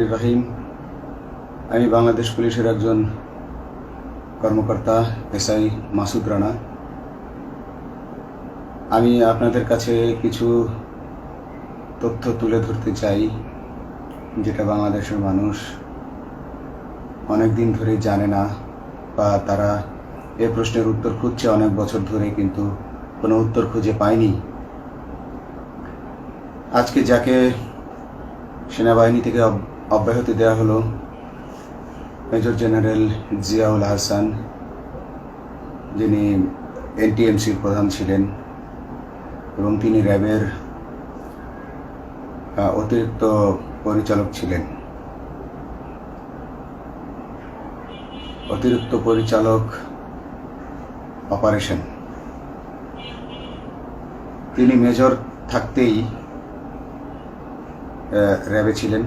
রহিম। আমি বাংলাদেশ পুলিশের একজন কর্মকর্তা এসআই মাসুদ রানা। আমি আপনাদের কাছে কিছু তথ্য তুলে ধরতে চাই, যেটা বাংলাদেশের মানুষ অনেক দিন ধরে জানে না, বা তারা এ প্রশ্নের উত্তর খুঁজছে অনেক বছর ধরে, কিন্তু কোনো উত্তর খুঁজে পায়নি। আজকে যাকে সেনাবাহিনী থেকে অব্যাহতি দেওয়া হলো, মেজর জেনারেল জিয়াউল হাসান, যিনি এনটিএমসির প্রধান ছিলেন এবং তিনি র্যাবের অতিরিক্ত পরিচালক ছিলেন। অতিরিক্ত পরিচালক অপারেশন। তিনি মেজর থাকতেই র্যাবে ছিলেন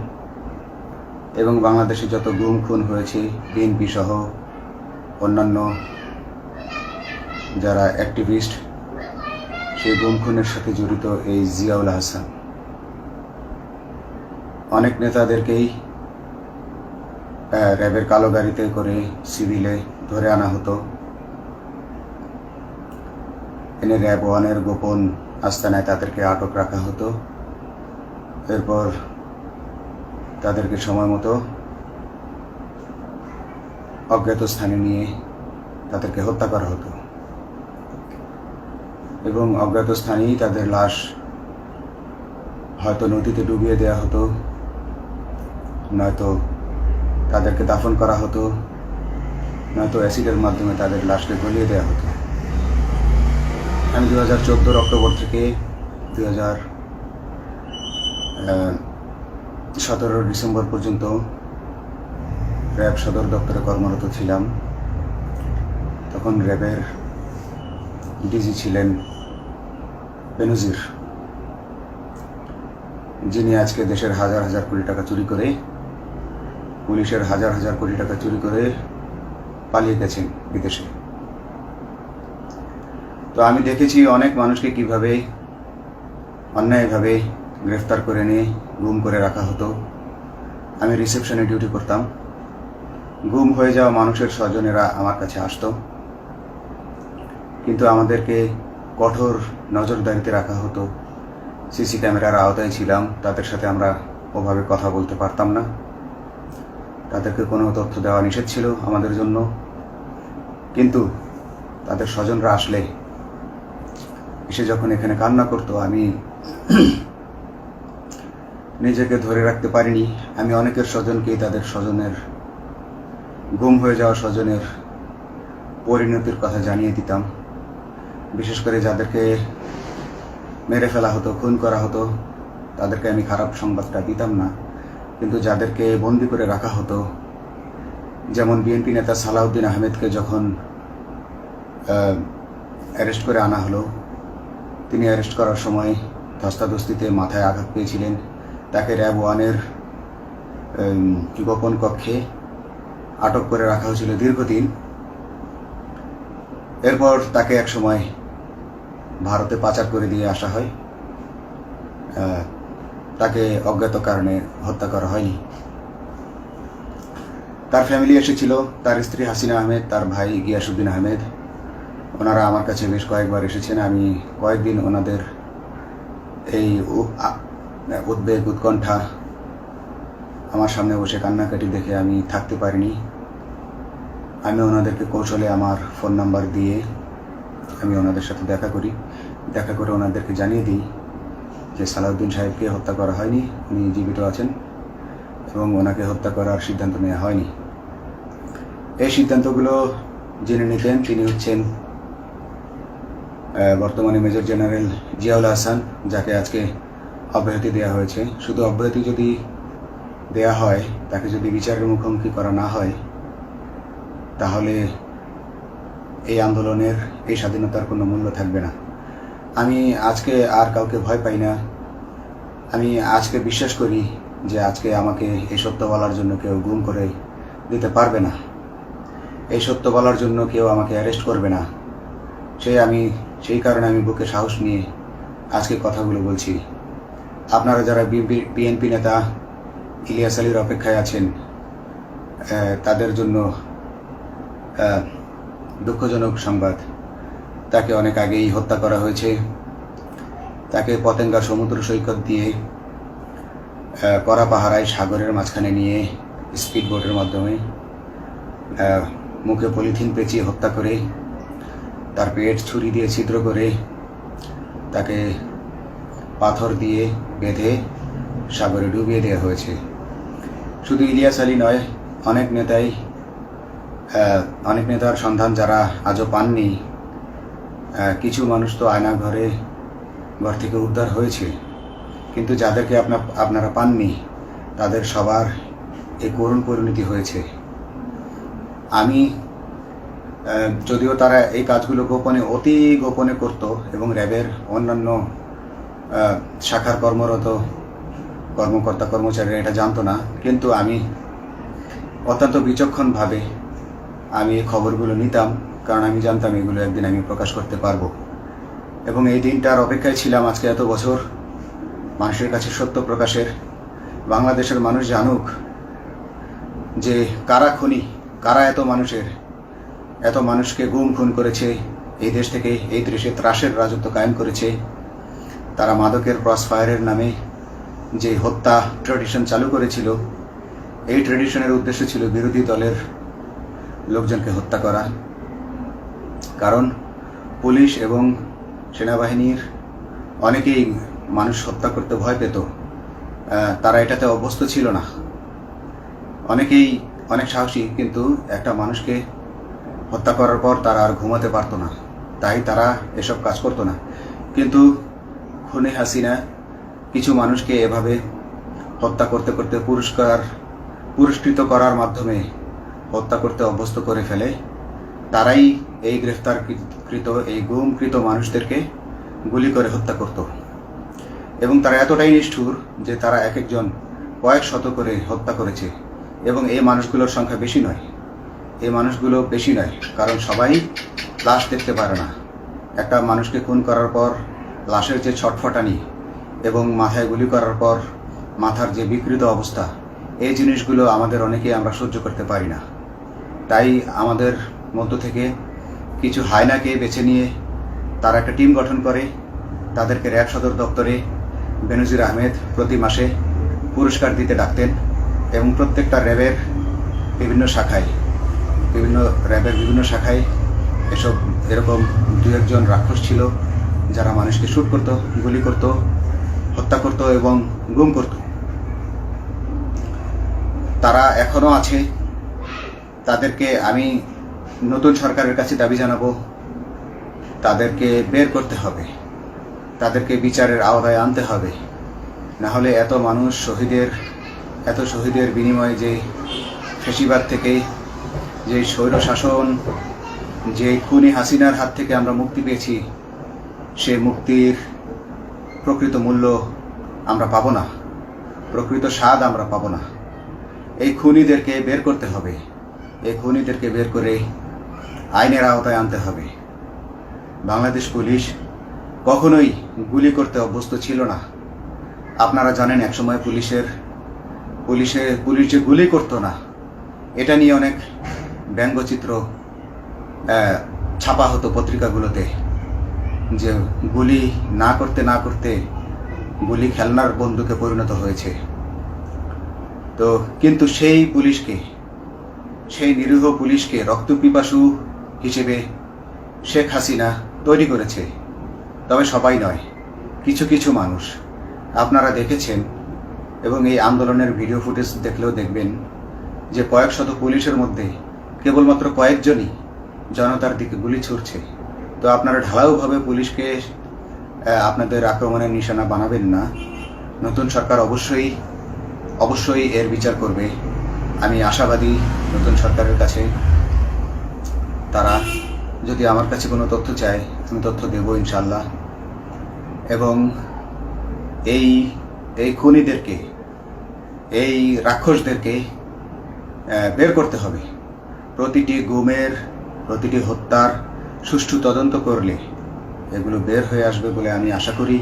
এবং বাংলাদেশে যত গুম খুন হয়েছে, বিএনপি সহ অন্যান্য যারা অ্যাক্টিভিস্ট, সেই গুম খুনের সাথে জড়িত এই জিয়াউল হাসান। অনেক নেতাদেরকেই র্যাবের কালো গাড়িতে করে সিভিলে ধরে আনা হতো, এনে র্যাব ওয়ানের গোপন আস্তানায় তাদেরকে আটক রাখা হতো। এরপর তাদেরকে সময় মতো অজ্ঞাত স্থানে নিয়ে তাদেরকে হত্যা করা হতো এবং অজ্ঞাত স্থানেই তাদের লাশ হয়তো নদীতে ডুবিয়ে দেওয়া হতো, নয়তো তাদেরকে দাফন করা হতো, নয়তো অ্যাসিডের মাধ্যমে তাদের লাশকে গলিয়ে দেওয়া হতো। আমি 2014 অক্টোবর থেকে 2017 ডিসেম্বর পর্যন্ত র্যাব সদর দপ্তরে কর্মরত ছিলাম। তখন র্যাবের ডিজি ছিলেন বেনজির, যিনি আজকে দেশের হাজার হাজার কোটি টাকা চুরি করে, পুলিশের হাজার হাজার কোটি টাকা চুরি করে পালিয়ে গেছেন বিদেশে। তো আমি দেখেছি অনেক মানুষকে কিভাবে অন্যায়ভাবে গ্রেফতার করে নিয়ে গুম করে রাখা হতো। আমি রিসেপশনে ডিউটি করতাম। গুম হয়ে যাওয়া মানুষের স্বজনেরা আমার কাছে আসতো, কিন্তু আমাদেরকে কঠোর নজরদারিতে রাখা হতো। সিসি ক্যামেরার আওতায় ছিলাম, তাদের সাথে আমরা ওভাবে কথা বলতে পারতাম না। তাদেরকে কোনো তথ্য দেওয়া নিষেধ ছিল আমাদের জন্য। কিন্তু তাদের স্বজনরা আসলে এসে যখন এখানে কান্না করতো, আমি নিজেকে ধরে রাখতে পারিনি। আমি অনেকের স্বজনকেই তাদের স্বজনের, গুম হয়ে যাওয়া স্বজনের পরিণতির কথা জানিয়ে দিতাম। বিশেষ করে যাদেরকে মেরে ফেলা হতো, খুন করা হতো, তাদেরকে আমি খারাপ সংবাদটা দিতাম না। কিন্তু যাদেরকে বন্দি করে রাখা হতো, যেমন বিএনপি নেতা সালাউদ্দিন আহমেদকে যখন অ্যারেস্ট করে আনা হলো, তিনি অ্যারেস্ট করার সময় ধস্তাধস্তিতে মাথায় আঘাত পেয়েছিলেন। তাকে র্যাব ওয়ানের গোপন কক্ষে আটক করে রাখা হয়েছিল দীর্ঘদিন। এরপর তাকে এক সময় ভারতে পাচার করে দিয়ে আসা হয়। তাকে অজ্ঞাত কারণে হত্যা করা হয়নি। তার ফ্যামিলি এসেছিল, তার স্ত্রী হাসিনা আহমেদ, তার ভাই গিয়াসউদ্দিন আহমেদ। ওনারা আমার কাছে বেশ কয়েকবার এসেছেন। আমি কয়েকদিন ওনাদের এই উদ্বেগ, উৎকণ্ঠা আমার সামনে বসে কান্নাকাটি দেখে আমি থাকতে পারিনি। আমি ওনাদেরকে কৌশলে আমার ফোন নাম্বার দিয়ে আমি ওনাদের সাথে দেখা করে ওনাদেরকে জানিয়ে দিই যে সালাউদ্দিন সাহেবকে হত্যা করা হয়নি, উনি জীবিত আছেন এবং ওনাকে হত্যা করার সিদ্ধান্ত নেওয়া হয়নি। এই সিদ্ধান্তগুলো যিনি নিতেন তিনি হচ্ছেন বর্তমানে মেজর জেনারেল জিয়াউল হাসান, যাকে আজকে অব্যাহতি দেওয়া হয়েছে। শুধু অব্যাহতি যদি দেয়া হয়, তাকে যদি বিচারের মুখোমুখি করা না হয়, তাহলে এই আন্দোলনের, এই স্বাধীনতার কোনো মূল্য থাকবে না। আমি আজকে আর কাউকে ভয় পাই না। আমি আজকে বিশ্বাস করি যে আজকে আমাকে এই সত্য বলার জন্য কেউ গুম করে দিতে পারবে না, এই সত্য বলার জন্য কেউ আমাকে অ্যারেস্ট করবে না। সেই কারণে আমি বুকে সাহস নিয়ে আজকে কথাগুলো বলছি। আপনারা যারা বিএনপি নেতা ইলিয়াস আলীর অপেক্ষায় আছেন, তাদের জন্য দুঃখজনক সংবাদ। তাকে অনেক আগেই হত্যা করা হয়েছে। তাকে পতেঙ্গা সমুদ্র সৈকত দিয়ে কড়া পাহারায় সাগরের মাঝখানে নিয়ে স্পিড বোটের মাধ্যমে মুখে পলিথিন পেঁচিয়ে হত্যা করে, তার পেট ছুরি দিয়ে ছিদ্র করে, তাকে পাথর দিয়ে বেঁধে সাগরে ডুবিয়ে দেওয়া হয়েছে। শুধু ইলিয়াস আলী নয়, অনেক নেতার সন্ধান যারা আজও পাননি। কিছু মানুষ তো ঘর থেকে উদ্ধার হয়েছে, কিন্তু যাদেরকে আপনারা পাননি তাদের সবার এই করুণ পরিণতি হয়েছে। আমি যদিও তারা এই কাজগুলো অতি গোপনে করত এবং র্যাবের অন্যান্য শাখার কর্মরত কর্মকর্তা কর্মচারীরা এটা জানতো না, কিন্তু আমি অত্যন্ত বিচক্ষণভাবে আমি এই খবরগুলো নিতাম, কারণ আমি জানতাম এগুলো একদিন আমি প্রকাশ করতে পারবো। এবং এই দিনটার অপেক্ষায় ছিলাম আজকে এত বছর, মানুষের কাছে সত্য প্রকাশের। বাংলাদেশের মানুষ জানুক যে কারা খুনি, কারা এত মানুষকে গুম খুন করেছে, এই দেশ থেকে এই দেশে ত্রাসের রাজত্ব কায়েম করেছে। তারা মাদকের ক্রস ফায়ারের নামে যে হত্যা ট্র্যাডিশন চালু করেছিল, এই ট্র্যাডিশনের উদ্দেশ্য ছিল বিরোধী দলের লোকজনকে হত্যা করা। কারণ পুলিশ এবং সেনাবাহিনীর অনেকেই মানুষ হত্যা করতে ভয় পেত, তারা এটাতে অভ্যস্ত ছিল না। অনেকেই অনেক সাহসী, কিন্তু একটা মানুষকে হত্যা করার পর তারা আর ঘুমাতে পারতো না, তাই তারা এসব কাজ করতো না। কিন্তু খুনে হাসিনা কিছু মানুষকে এভাবে হত্যা করতে করতে পুরস্কৃত করার মাধ্যমে হত্যা করতে অভ্যস্ত করে ফেলে। তারাই এই গ্রেফতারকৃত এই গুমকৃত মানুষদেরকে গুলি করে হত্যা করত। এবং তারা এতটাই নিষ্ঠুর যে তারা এক একজন কয়েক শত করে হত্যা করেছে। এবং এই মানুষগুলোর সংখ্যা বেশি নয়, কারণ সবাই লাশ দেখতে পারে না। একটা মানুষকে খুন করার পর লাশের যে ছটফটানি এবং মাথায় গুলি করার পর মাথার যে বিকৃত অবস্থা, এই জিনিসগুলো আমাদের অনেকেই আমরা সহ্য করতে পারি না। তাই আমাদের মধ্য থেকে কিছু হায়নাকে বেছে নিয়ে তারা একটা টিম গঠন করে, তাদেরকে র্যাব সদর দপ্তরে বেনজির আহমেদ প্রতি মাসে পুরস্কার দিতে ডাকতেন। এবং প্রত্যেকটা র্যাবের বিভিন্ন শাখায় এরকম দু একজন রাক্ষস ছিল যারা মানুষকে শ্যুট করত, গুলি করত, হত্যা করত এবং গুম করত। তারা এখনো আছে। তাদেরকে আমি নতুন সরকারের কাছে দাবি জানাবো, তাদেরকে বের করতে হবে, তাদেরকে বিচারের আওতায় আনতে হবে। না হলে এত শহীদের বিনিময়ে যে ফ্যাসিবাদ থেকে, যে স্বৈর শাসন, যে খুনি হাসিনার হাত থেকে আমরা মুক্তি পেয়েছি, সে মুক্তির প্রকৃত মূল্য আমরা পাবো না, প্রকৃত স্বাদ আমরা পাবো না। এই খুনিদেরকে বের করতে হবে, এই খুনিদেরকে বের করে আইনের আওতায় আনতে হবে। বাংলাদেশ পুলিশ কখনোই গুলি করতে অভ্যস্ত ছিল না। আপনারা জানেন একসময় পুলিশ যে গুলি করতো না, এটা নিয়ে অনেক ব্যঙ্গচিত্র ছাপা হতো পত্রিকাগুলোতে, যে গুলি না করতে গুলি খেলনার বন্দুকে পরিণত হয়েছে। তো কিন্তু সেই নিরীহ পুলিশকে রক্তপিপাসু হিসেবে শেখ হাসিনা তৈরি করেছে। তবে সবাই নয়, কিছু কিছু মানুষ। আপনারা দেখেছেন এবং এই আন্দোলনের ভিডিও ফুটেজ দেখলেও দেখবেন যে কয়েক শত পুলিশের মধ্যে কেবলমাত্র কয়েকজনই জনতার দিকে গুলি ছুড়ছে। তো আপনারা ঢালাওভাবে পুলিশকে আপনাদের আক্রমণের নিশানা বানাবেন না। নতুন সরকার অবশ্যই এর বিচার করবে। আমি আশাবাদী নতুন সরকারের কাছে। তারা যদি আমার কাছে কোনো তথ্য চায়, আমি তথ্য দেব ইনশাল্লাহ। এবং এই খুনিদেরকে, এই রাক্ষসদেরকে বের করতে হবে। প্রতিটি গুমের, প্রতিটি হত্যার সুষ্ঠু তদন্ত করলে এগুলো বের হয়ে আসবে বলে আমি আশা করি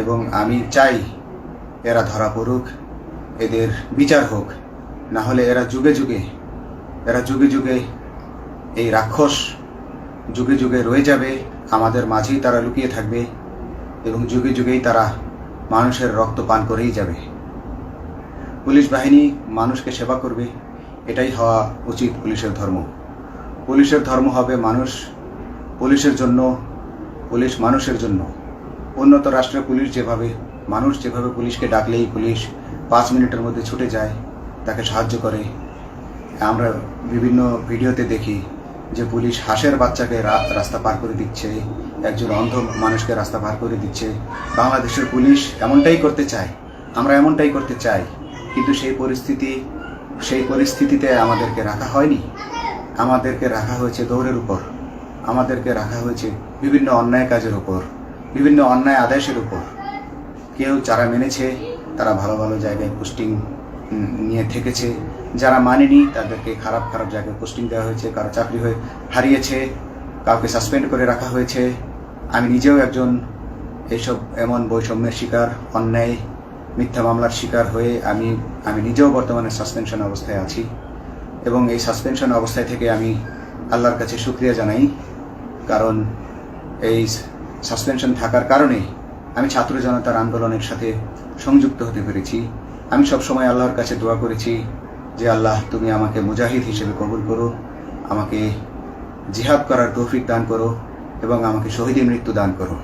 এবং আমি চাই এরা ধরা পড়ুক এদের বিচার হোক, না হলে এরা যুগে যুগে এই রাক্ষস যুগে যুগে রয়ে যাবে, আমাদের মাঝেই তারা লুকিয়ে থাকবে এবং যুগে যুগেই তারা মানুষের রক্ত পান করেই যাবে। পুলিশ বাহিনী মানুষকে সেবা করবে, এটাই হওয়া উচিত পুলিশের ধর্ম। পুলিশের ধর্ম হবে পুলিশের জন্য, পুলিশ মানুষের জন্য। উন্নত রাষ্ট্রের পুলিশ মানুষ যেভাবে পুলিশকে ডাকলেই পুলিশ 5 মিনিটের মধ্যে ছুটে যায়, তাকে সাহায্য করে। আমরা বিভিন্ন ভিডিওতে দেখি যে পুলিশ হাঁসের বাচ্চাকে রাস্তা পার করে দিচ্ছে, একজন অন্ধ মানুষকে রাস্তা পার করে দিচ্ছে। বাংলাদেশের পুলিশ এমনটাই করতে চায়, আমরা এমনটাই করতে চাই, কিন্তু সেই পরিস্থিতিতে আমাদেরকে রাখা হয়নি। আমাদেরকে রাখা হয়েছে দৌড়ের উপর, আমাদেরকে রাখা হয়েছে বিভিন্ন অন্যায় কাজের উপর, বিভিন্ন অন্যায় আদেশের উপর। কেউ যারা মেনেছে তারা ভালো ভালো জায়গায় পোস্টিং নিয়ে থেকেছে, যারা মানেনি তাদেরকে খারাপ জায়গায় পোস্টিং দেওয়া হয়েছে, কারো চাকরি হারিয়েছে, কাউকে সাসপেন্ড করে রাখা হয়েছে। আমি নিজেও একজন এমন বৈষম্যের শিকার, অন্যায় মিথ্যা মামলার শিকার হয়ে আমি নিজেও বর্তমানে সাসপেনশন অবস্থায় আছি এবং এই সাসপেনশন অবস্থায় থেকে আমি আল্লাহর কাছে শুকরিয়া জানাই, কারণ এই সাসপেনশন থাকার কারণে আমি ছাত্র জনতার আন্দোলনের সাথে সংযুক্ত হতে পেরেছি। আমি সবসময় আল্লাহর কাছে দোয়া করেছি যে আল্লাহ, তুমি আমাকে মুজাহিদ হিসেবে কবুল করো, আমাকে জিহাদ করার তৌফিক দান করো এবং আমাকে শহীদের মৃত্যু দান করো।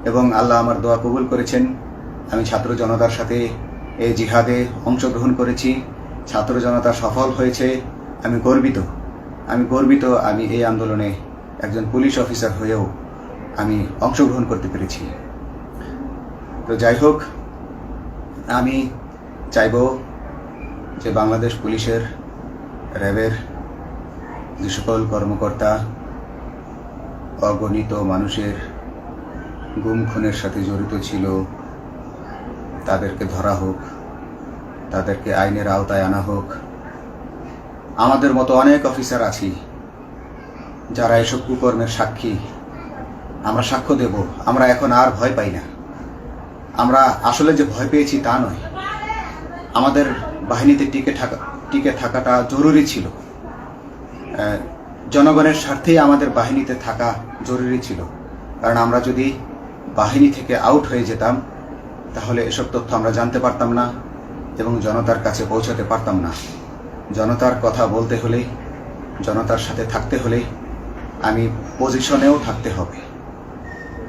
এবং আল্লাহ আমার দোয়া কবুল করেছেন। আমি ছাত্র জনতার সাথে এই জিহাদে অংশগ্রহণ করেছি, ছাত্র জনতা সফল হয়েছে। আমি গর্বিত আমি এই আন্দোলনে একজন পুলিশ অফিসার হয়েও আমি অংশগ্রহণ করতে পেরেছি। তো যাই হোক, আমি চাইব যে বাংলাদেশ পুলিশের, র্যাবের যে সকল কর্মকর্তা অগণিত মানুষের গুম খুনের সাথে জড়িত ছিল তাদেরকে ধরা হোক, তাদেরকে আইনের আওতায় আনা হোক। আমাদের মতো অনেক অফিসার আছি যারা এসব কুকর্মের সাক্ষী, আমরা সাক্ষ্য দেব। আমরা এখন আর ভয় পাই না। আমরা আসলে যে ভয় পেয়েছি তা নয়, আমাদের বাহিনীতে টিকে থাকাটা জরুরি ছিল। জনগণের স্বার্থেই আমাদের বাহিনীতে থাকা জরুরি ছিল, কারণ আমরা যদি বাহিনী থেকে আউট হয়ে যেতাম তাহলে এসব তথ্য আমরা জানতে পারতাম না এবং জনতার কাছে পৌঁছাতে পারতাম না। জনতার কথা বলতে হলে, জনতার সাথে থাকতে হলে আমি পজিশনেও থাকতে হবে।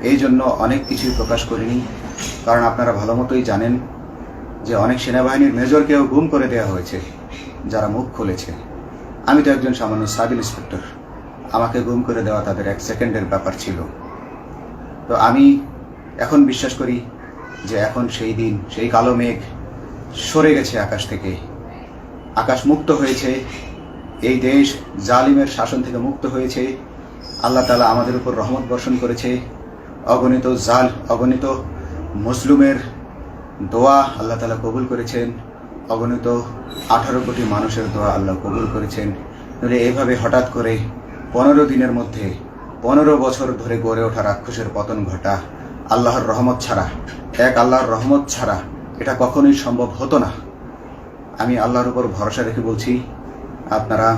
এই জন্য অনেক কিছুই প্রকাশ করিনি, কারণ আপনারা ভালো মতোই জানেন যে অনেক সেনাবাহিনীর মেজরকেও গুম করে দেওয়া হয়েছে যারা মুখ খুলেছে। আমি তো একজন সামান্য সাব ইন্সপেক্টর, আমাকে গুম করে দেওয়া তাদের 1 সেকেন্ডের ব্যাপার ছিল। তো আমি এখন বিশ্বাস করি যে এখন সেই দিন, সেই কালো মেঘ সরে গেছে আকাশ থেকে, আকাশ মুক্ত হয়েছে, এই দেশ জালিমের শাসন থেকে মুক্ত হয়েছে। আল্লাহ তাআলা আমাদের উপর রহমত বর্ষণ করেছে। অগণিত মুসলিমের দোয়া আল্লাহ তাআলা কবুল করেছেন, অগণিত 18 কোটি মানুষের দোয়া আল্লাহ কবুল করেছেন। নইলে এইভাবে হঠাৎ করে 15 দিনের মধ্যে 15 বছর ধরে গড়ে ওঠা রাক্ষসের পতন ঘটা আল্লাহর রহমত ছাড়া এটা কখনোই সম্ভব হতো না। আমি আল্লাহর উপর ভরসা রেখে বলছি, আপনারা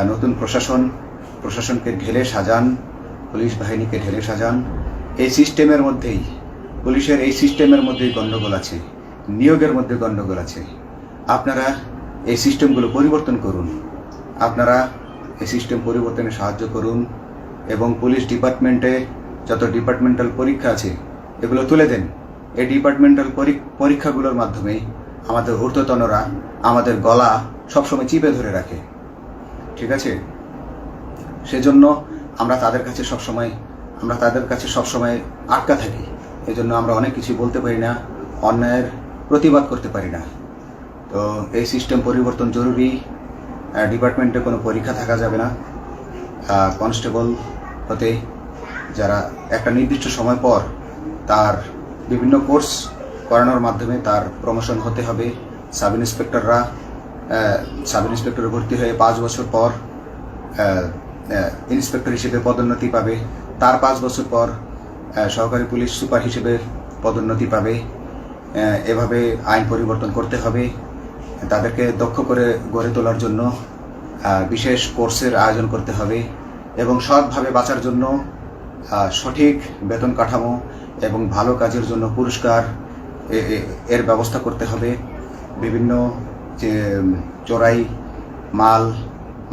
নতুন প্রশাসনকে ঢেলে সাজান, পুলিশ বাহিনীকে ঢেলে সাজান। এই সিস্টেমের মধ্যেই, পুলিশের এই সিস্টেমের মধ্যেই গণ্ডগোল আছে, নিয়োগের মধ্যে গণ্ডগোল আছে। আপনারা এই সিস্টেমগুলো পরিবর্তন করুন, আপনারা এই সিস্টেম পরিবর্তনে সাহায্য করুন এবং পুলিশ ডিপার্টমেন্টে যত ডিপার্টমেন্টাল পরীক্ষা আছে এগুলো তুলে দেন। এই ডিপার্টমেন্টাল পরীক্ষাগুলোর মাধ্যমে আমাদের ঊর্ধ্বতনরা আমাদের গলা সবসময় চিপে ধরে রাখে, ঠিক আছে? সেজন্য আমরা তাদের কাছে সবসময় আটকা থাকি। এই জন্য আমরা অনেক কিছু বলতে পারি না, অন্যায়ের প্রতিবাদ করতে পারি না। তো এই সিস্টেম পরিবর্তন জরুরি। ডিপার্টমেন্টে কোনো পরীক্ষা থাকা যাবে না। কনস্টেবল হতে যারা একটা নির্দিষ্ট সময় পর তার বিভিন্ন কোর্স করানোর মাধ্যমে তার প্রমোশন হতে হবে। সাব ইন্সপেক্টরে ভর্তি হয়ে 5 বছর পর ইন্সপেক্টর হিসেবে পদোন্নতি পাবে, তার 5 বছর পর সহকারী পুলিশ সুপার হিসেবে পদোন্নতি পাবে। এভাবে আইন পরিবর্তন করতে হবে। তাদেরকে দক্ষ করে গড়ে তোলার জন্য বিশেষ কোর্সের আয়োজন করতে হবে এবং সৎভাবে বাঁচার জন্য সঠিক বেতন কাঠামো এবং ভালো কাজের জন্য পুরস্কার এর ব্যবস্থা করতে হবে। বিভিন্ন যে চোরাই মাল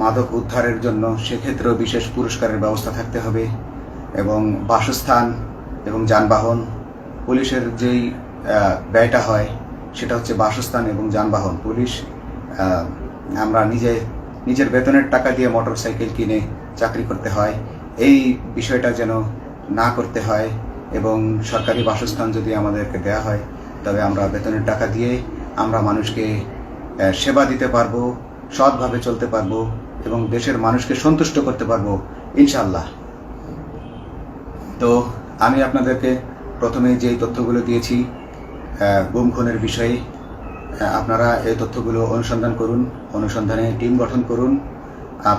মাদক উদ্ধারের জন্য সেক্ষেত্রেও বিশেষ পুরস্কারের ব্যবস্থা থাকতে হবে এবং বাসস্থান এবং যানবাহন, পুলিশের যেই ব্যয়টা হয় সেটা হচ্ছে বাসস্থান এবং যানবাহন। পুলিশ আমরা নিজের বেতনের টাকা দিয়ে মোটরসাইকেল কিনে চাকরি করতে হয়, এই বিষয়টা যেন না করতে হয় এবং সরকারি বাসস্থান যদি আমাদেরকে দেয়া হয় তবে আমরা বেতনের টাকা দিয়ে আমরা মানুষকে সেবা দিতে পারবো, সৎভাবে চলতে পারবো এবং দেশের মানুষকে সন্তুষ্ট করতে পারবো ইনশাআল্লাহ। তো আমি আপনাদেরকে প্রথমে যেই তথ্যগুলো দিয়েছি গুম খুনের বিষয়ে, আপনারা এই তথ্যগুলো অনুসন্ধান করুন, অনুসন্ধানে টিম গঠন করুন।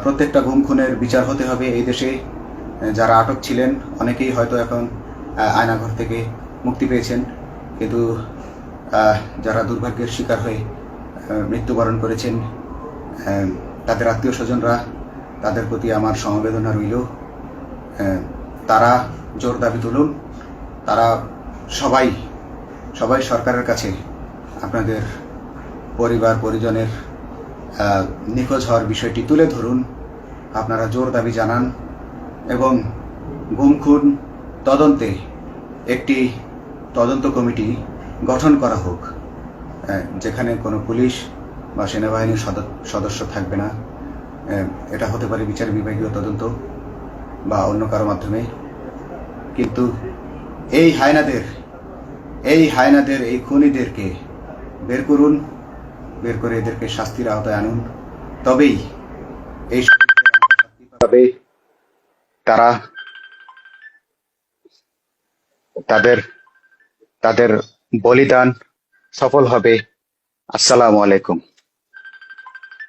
প্রত্যেকটা গুম খুনের বিচার হতে হবে এই দেশে। যারা আটক ছিলেন অনেকেই হয়তো এখন আয়নাঘর থেকে মুক্তি পেয়েছেন, কিন্তু যারা দুর্ভাগ্যের শিকার হয়ে মৃত্যুবরণ করেছেন তাদের আত্মীয় স্বজনরা, তাদের প্রতি আমার সমবেদনা রইল। তারা জোর দাবি তুলুন, তারা সবাই সরকারের কাছে আপনাদের পরিবার পরিজনের নিখোঁজ হওয়ার বিষয়টি তুলে ধরুন, আপনারা জোর দাবি জানান এবং গুম খুন তদন্তে একটি তদন্ত কমিটি গঠন করা হোক, যেখানে কোনো পুলিশ বা সেনাবাহিনীর সদস্য থাকবে না। এটা হতে পারে বিচার বিভাগীয় তদন্ত বা অন্য কারো মাধ্যমে, কিন্তু এই হায়নাদের এই খুনিদেরকে বের করুন, বের করে এদেরকে শাস্তির আওতায় আনুন, তবেই এই তারা তাদের বলিদান সফল হবে। আসসালামু আলাইকুম।